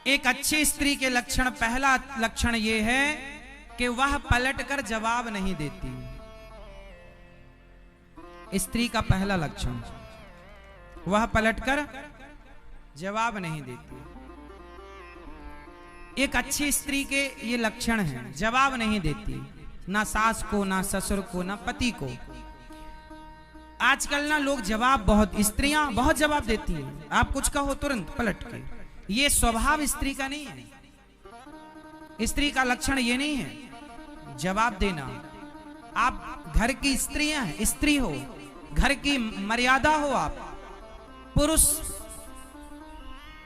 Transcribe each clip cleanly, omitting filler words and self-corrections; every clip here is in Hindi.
एक अच्छी स्त्री के लक्षण, पहला लक्षण यह है कि वह पलटकर जवाब नहीं देती। स्त्री का पहला लक्षण, वह पलटकर जवाब नहीं देती। एक अच्छी स्त्री के ये लक्षण हैं, जवाब नहीं देती, ना सास को, ना ससुर को, ना पति को। आजकल ना लोग जवाब बहुत, स्त्रियां बहुत जवाब देती हैं। आप कुछ कहो तुरंत पलट के, ये स्वभाव स्त्री का नहीं है। स्त्री का लक्षण ये नहीं है जवाब देना। आप घर की स्त्रियां हैं, स्त्री हो, घर की मर्यादा हो। आप पुरुष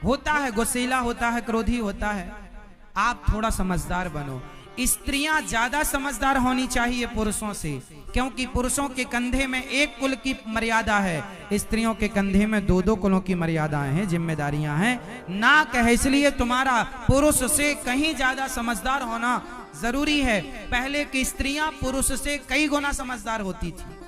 होता है गुस्सैला, होता है क्रोधी, होता है। आप थोड़ा समझदार बनो। स्त्रियां ज्यादा समझदार होनी चाहिए पुरुषों से, क्योंकि पुरुषों के कंधे में एक कुल की मर्यादा है, स्त्रियों के कंधे में दो दो कुलों की मर्यादाएं हैं, जिम्मेदारियां हैं, नाक है। इसलिए तुम्हारा पुरुष से कहीं ज्यादा समझदार होना जरूरी है। पहले की स्त्रियां पुरुष से कई गुना समझदार होती थी।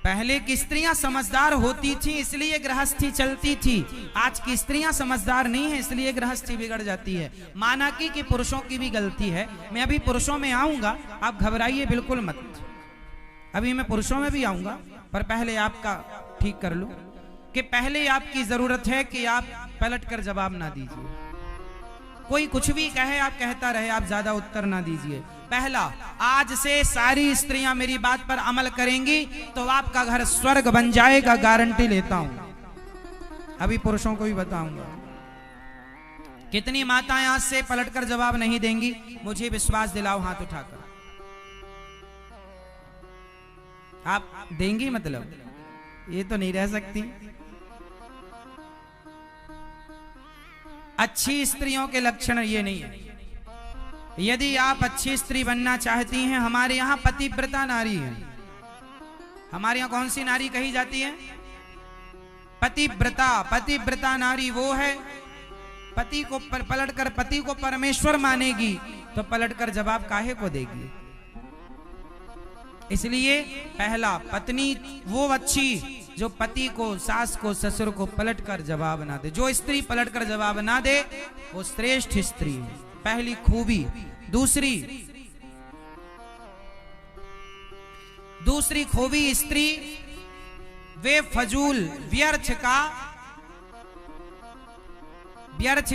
पहले की स्त्रियां समझदार होती थी, इसलिए गृहस्थी चलती थी। आज की स्त्रियां समझदार नहीं है, इसलिए गृहस्थी बिगड़ जाती है। माना कि पुरुषों की भी गलती है। मैं अभी पुरुषों में आऊंगा, आप घबराइए बिल्कुल मत। अभी मैं पुरुषों में भी आऊंगा, पर पहले आपका ठीक कर लो कि पहले आपकी जरूरत है कि आप पलट कर जवाब ना दीजिए। कोई कुछ भी कहे आप कहता रहे, आप ज्यादा उत्तर ना दीजिए। पहला, आज से सारी स्त्रियां मेरी बात पर अमल करेंगी तो आपका घर स्वर्ग बन जाएगा, गारंटी लेता हूं। अभी पुरुषों को भी बताऊंगा। कितनी माताएं आज से पलटकर जवाब नहीं देंगी? मुझे विश्वास दिलाओ हाथ उठाकर। आप देंगी? मतलब ये तो नहीं रह सकती। अच्छी स्त्रियों के लक्षण ये नहीं है। यदि आप अच्छी स्त्री बनना चाहती हैं, हमारे यहाँ पतिव्रता नारी है। हमारे यहाँ कौन सी नारी कही जाती है? पतिव्रता। पतिव्रता नारी वो है, पति को पलटकर, पति को परमेश्वर मानेगी तो पलटकर जवाब काहे को देगी। इसलिए पहला, पत्नी वो अच्छी जो पति को, सास को, ससुर को पलटकर जवाब ना दे। जो स्त्री पलटकर जवाब ना दे वो श्रेष्ठ स्त्री है, पहली खूबी। दूसरी खूबी स्त्री वे फजूल, व्यर्थ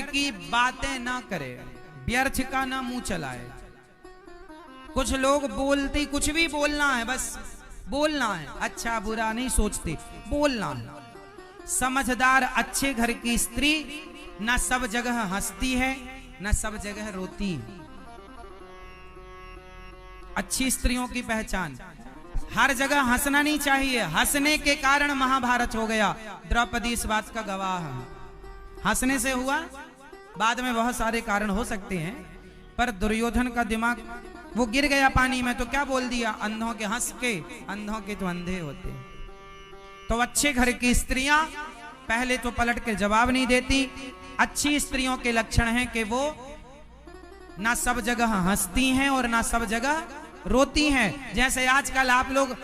की बातें ना करे, व्यर्थ का ना मुंह चलाए। कुछ लोग बोलते, कुछ भी बोलना है, बस बोलना है, अच्छा बुरा नहीं सोचते, बोलना है। समझदार अच्छे घर की स्त्री ना सब जगह हंसती है, ना सब जगह रोती है। अच्छी स्त्रियों की पहचान, हर जगह हंसना नहीं चाहिए। हंसने के कारण महाभारत हो गया, द्रौपदी इस बात का गवाह है। हंसने से हुआ, बाद में बहुत सारे कारण हो सकते हैं, पर दुर्योधन का दिमाग वो गिर गया पानी में, तो क्या बोल दिया? अंधों के हंस के, अंधों के तो अंधे होते। तो अच्छे घर की स्त्रियां पहले तो पलट के जवाब नहीं देती। अच्छी स्त्रियों के लक्षण हैं कि वो ना सब जगह हंसती हैं और ना सब जगह रोती हैं। जैसे आजकल आप लोग,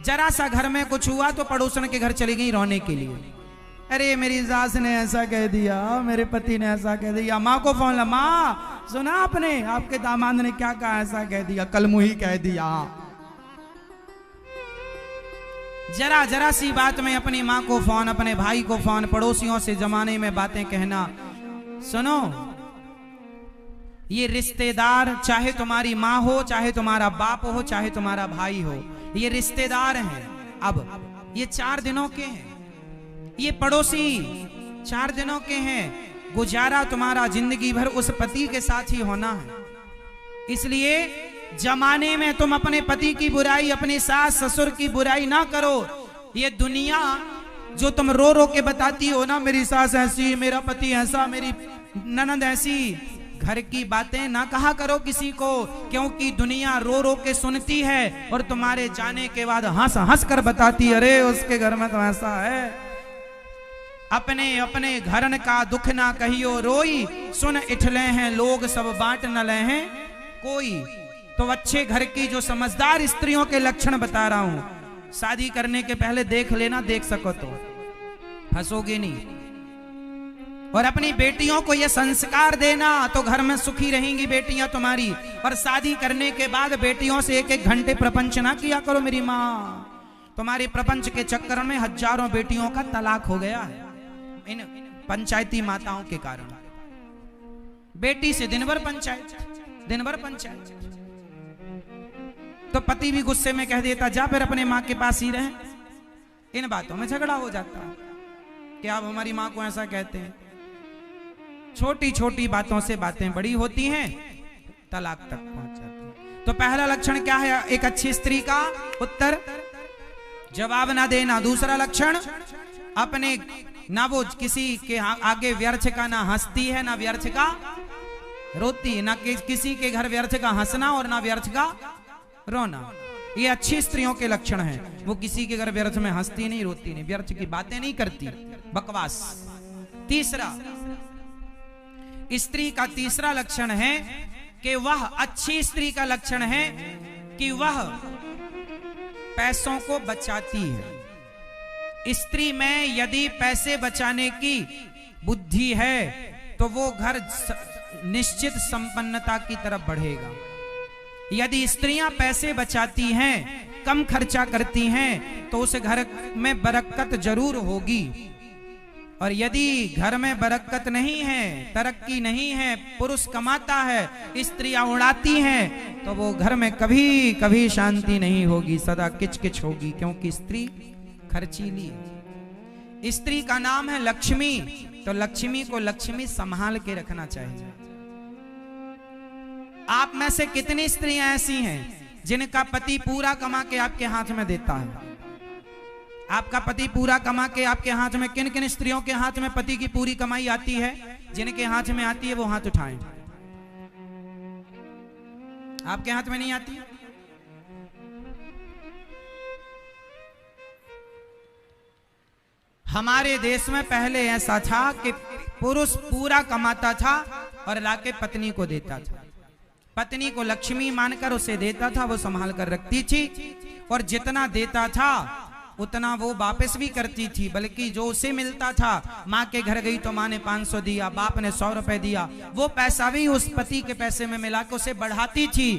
जरा सा घर में कुछ हुआ तो पड़ोसन के घर चली गई रोने के लिए। अरे मेरी सास ने ऐसा कह दिया, मेरे पति ने ऐसा कह दिया, माँ को फोन ला, माँ सुना आपने, आपके दामाद ने क्या कहा, ऐसा कह दिया, कल मुही कह दिया। जरा जरा सी बात में अपनी माँ को फोन, अपने भाई को फोन, पड़ोसियों से जमाने में बातें कहना। सुनो, ये रिश्तेदार, चाहे तुम्हारी माँ हो, चाहे तुम्हारा बाप हो, चाहे तुम्हारा भाई हो, ये रिश्तेदार हैं। अब ये 4 दिनों के हैं, ये पड़ोसी 4 दिनों के हैं। गुजारा तुम्हारा जिंदगी भर उस पति के साथ ही होना है। इसलिए जमाने में तुम अपने पति की बुराई, अपने सास ससुर की बुराई ना करो। ये दुनिया जो तुम रो रो के बताती हो ना, मेरी सास ऐसी, मेरा पति ऐसा, मेरी ननद ऐसी, घर की बातें ना कहा करो किसी को, क्योंकि दुनिया रो रो के सुनती है और तुम्हारे जाने के बाद हंस हंस कर बताती, अरे उसके घर में तो ऐसा है। अपने अपने घरन का दुख ना कहियो रोई, सुन इठले हैं लोग सब बांट न ले हैं कोई। तो अच्छे घर की जो समझदार स्त्रियों के लक्षण बता रहा हूं, शादी करने के पहले देख लेना, देख सको तो फंसोगे नहीं। और अपनी बेटियों को यह संस्कार देना, तो घर में सुखी रहेंगी बेटियां तुम्हारी। और शादी करने के बाद बेटियों से 1-1 घंटे प्रपंच ना किया करो मेरी माँ। तुम्हारे प्रपंच के चक्कर में हजारों बेटियों का तलाक हो गया है इन पंचायती माताओं के कारण। बेटी से दिन भर पंचायत, दिन भर पंचायत। तो पति भी गुस्से में कह देता जा फिर अपने माँ के पास ही रहे। इन बातों में झगड़ा हो जाता है कि आप हमारी माँ को ऐसा कहते हैं। छोटी छोटी बातों से बातें बड़ी होती हैं, तलाक तक पहुंच जाती हैं। तो पहला लक्षण क्या है एक अच्छी स्त्री का? उत्तर जवाब ना देना। दूसरा लक्षण अपने ना वो किसी के आगे व्यर्थ का ना हंसती है ना व्यर्थ का रोती, ना किसी के घर व्यर्थ का हंसना और ना व्यर्थ का रोना। ये अच्छी स्त्रियों के लक्षण हैं। वो किसी के घर व्यर्थ में हंसती नहीं, रोती नहीं, व्यर्थ की बातें नहीं करती, बकवास। तीसरा, स्त्री का तीसरा लक्षण है कि वह अच्छी स्त्री का लक्षण है कि वह पैसों को बचाती है। स्त्री में यदि पैसे बचाने की बुद्धि है तो वो घर निश्चित संपन्नता की तरफ बढ़ेगा। यदि स्त्रियां पैसे बचाती हैं, कम खर्चा करती हैं, तो उस घर में बरकत जरूर होगी। और यदि घर में बरकत नहीं है, तरक्की नहीं है, पुरुष कमाता है, स्त्रियां उड़ाती हैं, तो वो घर में कभी कभी शांति नहीं होगी, सदा किचकिच होगी, क्योंकि स्त्री खर्चीली है। स्त्री का नाम है लक्ष्मी, तो लक्ष्मी को लक्ष्मी संभाल के रखना चाहिए। आप में से कितनी स्त्रियां ऐसी हैं जिनका पति पूरा कमा के आपके हाथ में देता है? आपका पति पूरा कमा के आपके हाथ में, किन किन स्त्रियों के हाथ में पति की पूरी कमाई आती है? जिनके हाथ में आती है वो हाथ उठाएं। आपके हाथ में नहीं आती? हमारे देश में पहले ऐसा था कि पुरुष पूरा कमाता था और लाके पत्नी को देता था। पत्नी को लक्ष्मी मानकर उसे देता था, वो संभाल कर रखती थी, और जितना देता था उतना वो वापस भी करती थी। बल्कि जो उसे मिलता था, माँ के घर गई तो माँ ने 500 दिया, बाप ने 100 रुपए दिया, वो पैसा भी उस पति के पैसे में मिला के उसे बढ़ाती थी।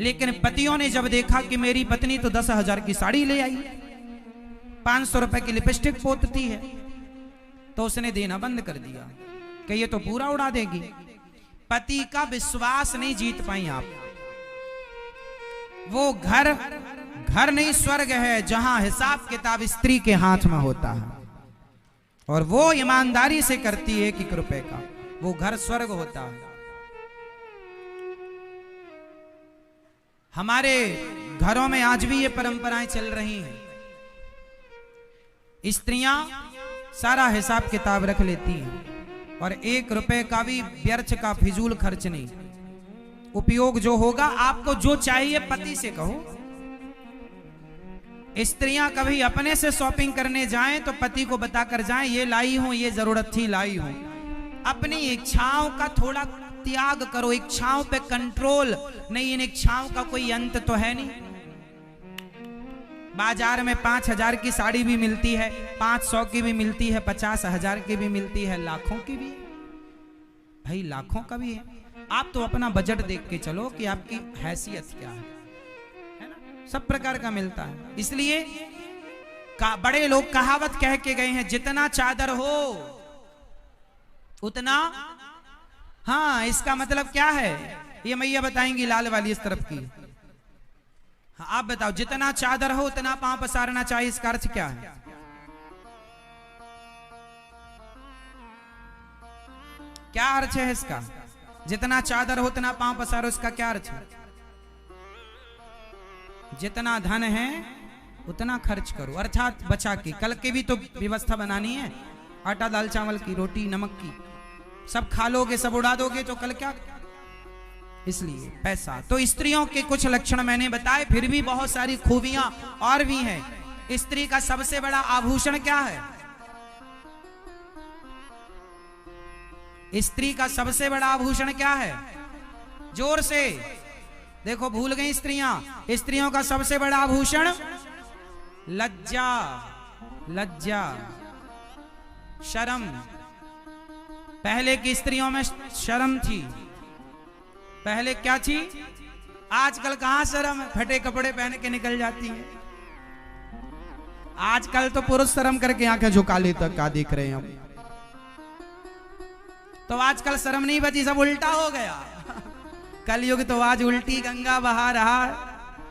लेकिन पतियों ने जब देखा कि मेरी पत्नी तो 10,000 की साड़ी ले आई, 500 रुपए की लिपस्टिक पोतती है, तो उसने देना बंद कर दिया कि ये तो पूरा उड़ा देगी। पति का विश्वास नहीं जीत पाई आप। वो घर नहीं स्वर्ग है जहां हिसाब किताब स्त्री के हाथ में होता है और वो ईमानदारी से करती है 1-1 रुपए का, वो घर स्वर्ग होता है। हमारे घरों में आज भी ये परंपराएं चल रही हैं। स्त्रियां सारा हिसाब किताब रख लेती हैं और 1 रुपए का भी व्यर्थ का फिजूल खर्च नहीं। उपयोग जो होगा, आपको जो चाहिए पति से कहो। स्त्रियां कभी अपने से शॉपिंग करने जाएं तो पति को बताकर जाएं, ये लाई हूं, ये जरूरत थी लाई हूं। अपनी इच्छाओं का थोड़ा त्याग करो, इच्छाओं पे कंट्रोल नहीं। इन इच्छाओं का कोई अंत तो है नहीं। बाजार में 5,000 की साड़ी भी मिलती है, 500 की भी मिलती है, 50,000 की भी मिलती है, लाखों की भी, भाई लाखों का भी है। आप तो अपना बजट देख के चलो कि आपकी हैसियत क्या है ना? सब प्रकार का मिलता है। इसलिए बड़े लोग कहावत कह के गए हैं, जितना चादर हो उतना। हाँ, इसका मतलब क्या है ये मैया बताएंगी, लाल वाली इस तरफ की। हाँ, आप बताओ, जितना चादर हो उतना पांव पसारना चाहिए, इसका अर्थ क्या है? क्या अर्थ है इसका? जितना चादर हो उतना पांव पसारो, इसका क्या अर्थ है? जितना धन है उतना खर्च करो, अर्थात बचा के। कल के भी तो व्यवस्था बनानी है, आटा दाल चावल की, रोटी नमक की, सब खा लोगे, सब उड़ा दोगे तो कल क्या? इसलिए पैसा। तो स्त्रियों के कुछ लक्षण मैंने बताए, फिर भी बहुत सारी खूबियां और भी हैं। स्त्री का सबसे बड़ा आभूषण क्या है? स्त्री का सबसे बड़ा आभूषण क्या है? जोर से देखो, भूल गई स्त्रियां। स्त्रियों का सबसे बड़ा आभूषण लज्जा, लज्जा, शर्म। पहले की स्त्रियों में शर्म थी, पहले क्या थी, आजकल कहां शर्म है, फटे कपड़े पहन के निकल जाती है। आजकल तो पुरुष शर्म करके आंखें झुका लेते, क्या देख रहे हैं हम। तो आजकल शर्म नहीं बची, सब उल्टा हो गया। कलयुग तो आज उल्टी गंगा बहा रहा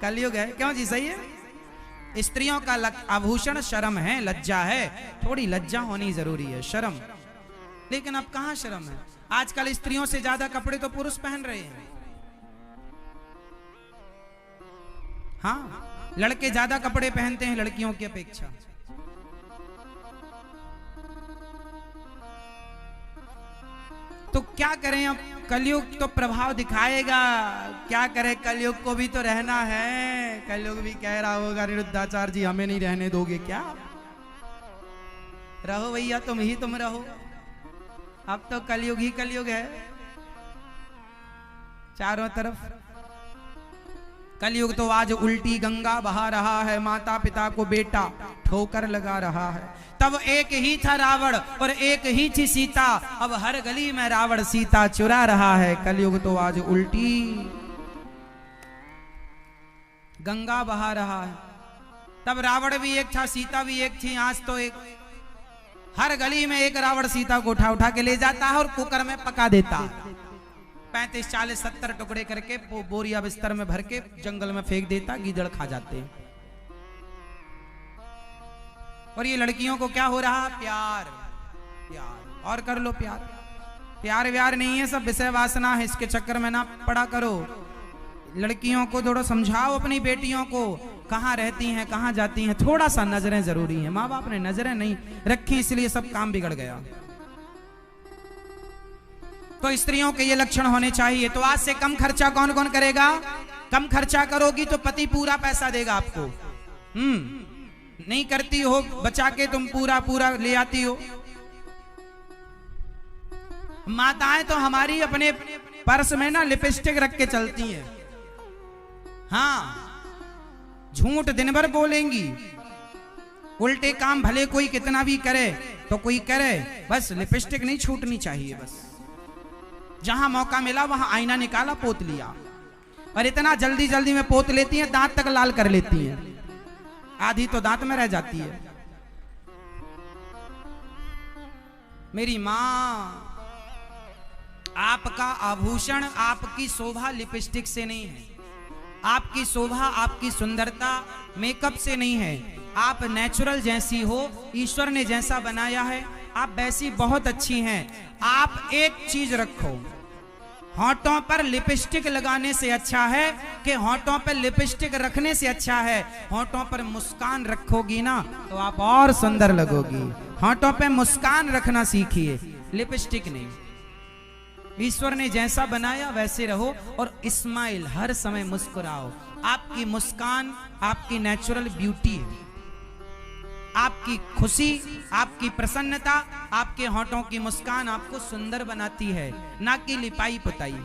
कलयुग है। क्यों जी, सही है। स्त्रियों का आभूषण शर्म है, लज्जा है, थोड़ी लज्जा होनी जरूरी है, शर्म। लेकिन अब कहां शर्म है, आजकल स्त्रियों से ज्यादा कपड़े तो पुरुष पहन रहे हैं। हाँ, लड़के ज्यादा कपड़े पहनते हैं लड़कियों की अपेक्षा। तो क्या करें, अब कलयुग तो प्रभाव दिखाएगा, क्या करें, कलयुग को भी तो रहना है। कलयुग भी कह रहा होगा, अनिरुद्धाचार्य जी हमें नहीं रहने दोगे क्या? रहो भैया, तुम रहो। अब तो कलयुग ही कलयुग है चारों तरफ। कलयुग तो आज उल्टी गंगा बहा रहा है, माता पिता को बेटा ठोकर लगा रहा है। तब एक ही था रावण और एक ही थी सीता, अब हर गली में रावण सीता चुरा रहा है। कलयुग तो आज उल्टी गंगा बहा रहा है। तब रावण भी एक था, सीता भी एक थी, आज तो एक हर गली में एक रावण सीता को उठा उठा के ले जाता है और कुकर में पका देता। 35, 40, 70 टुकड़े करके बोरिया बिस्तर में भर के जंगल में फेंक देता, गीदड़ खा जाते हैं। और ये लड़कियों को क्या हो रहा, प्यार प्यार और कर लो प्यार। प्यार व्यार नहीं है, सब विषय वासना है, इसके चक्कर में ना पड़ा करो। लड़कियों को थोड़ा समझाओ, अपनी बेटियों को, कहाँ रहती हैं, कहाँ जाती हैं, थोड़ा सा नजरें जरूरी हैं। माँ बाप ने नजरें नहीं रखी, इसलिए सब काम बिगड़ गया। तो स्त्रियों के ये लक्षण होने चाहिए। तो आज से कम खर्चा कौन कौन करेगा? कम खर्चा करोगी तो पति पूरा पैसा देगा आपको। नहीं करती हो, बचा के तुम पूरा पूरा ले आती हो। माताएं तो हमारी अपने पर्स में ना लिपस्टिक रख के चलती हैं। हाँ, झूठ दिन भर बोलेंगी, उल्टे काम भले कोई कितना भी करे तो कोई करे, बस लिपस्टिक नहीं छूटनी चाहिए। बस जहां मौका मिला वहां आईना निकाला, पोत लिया। और इतना जल्दी जल्दी में पोत लेती हैं, दांत तक लाल कर लेती हैं, आधी तो दांत में रह जाती है। मेरी मां, आपका आभूषण, आपकी शोभा लिपस्टिक से नहीं है, आपकी शोभा, आपकी सुंदरता मेकअप से नहीं है। आप नेचुरल जैसी हो, ईश्वर ने जैसा बनाया है आप वैसी बहुत अच्छी हैं। आप एक चीज रखो, होंठों पर लिपस्टिक लगाने से अच्छा है कि होंठों पर लिपस्टिक रखने से अच्छा है, होंठों पर मुस्कान रखोगी ना तो आप और सुंदर लगोगी। होंठों पे मुस्कान रखना सीखिए, लिपस्टिक नहीं। ईश्वर ने जैसा बनाया वैसे रहो और स्माइल, हर समय मुस्कुराओ। आपकी मुस्कान आपकी नेचुरल ब्यूटी है। आपकी खुशी, आपकी प्रसन्नता, आपके होंठों की मुस्कान आपको सुंदर बनाती है, ना कि लिपाई पुताई।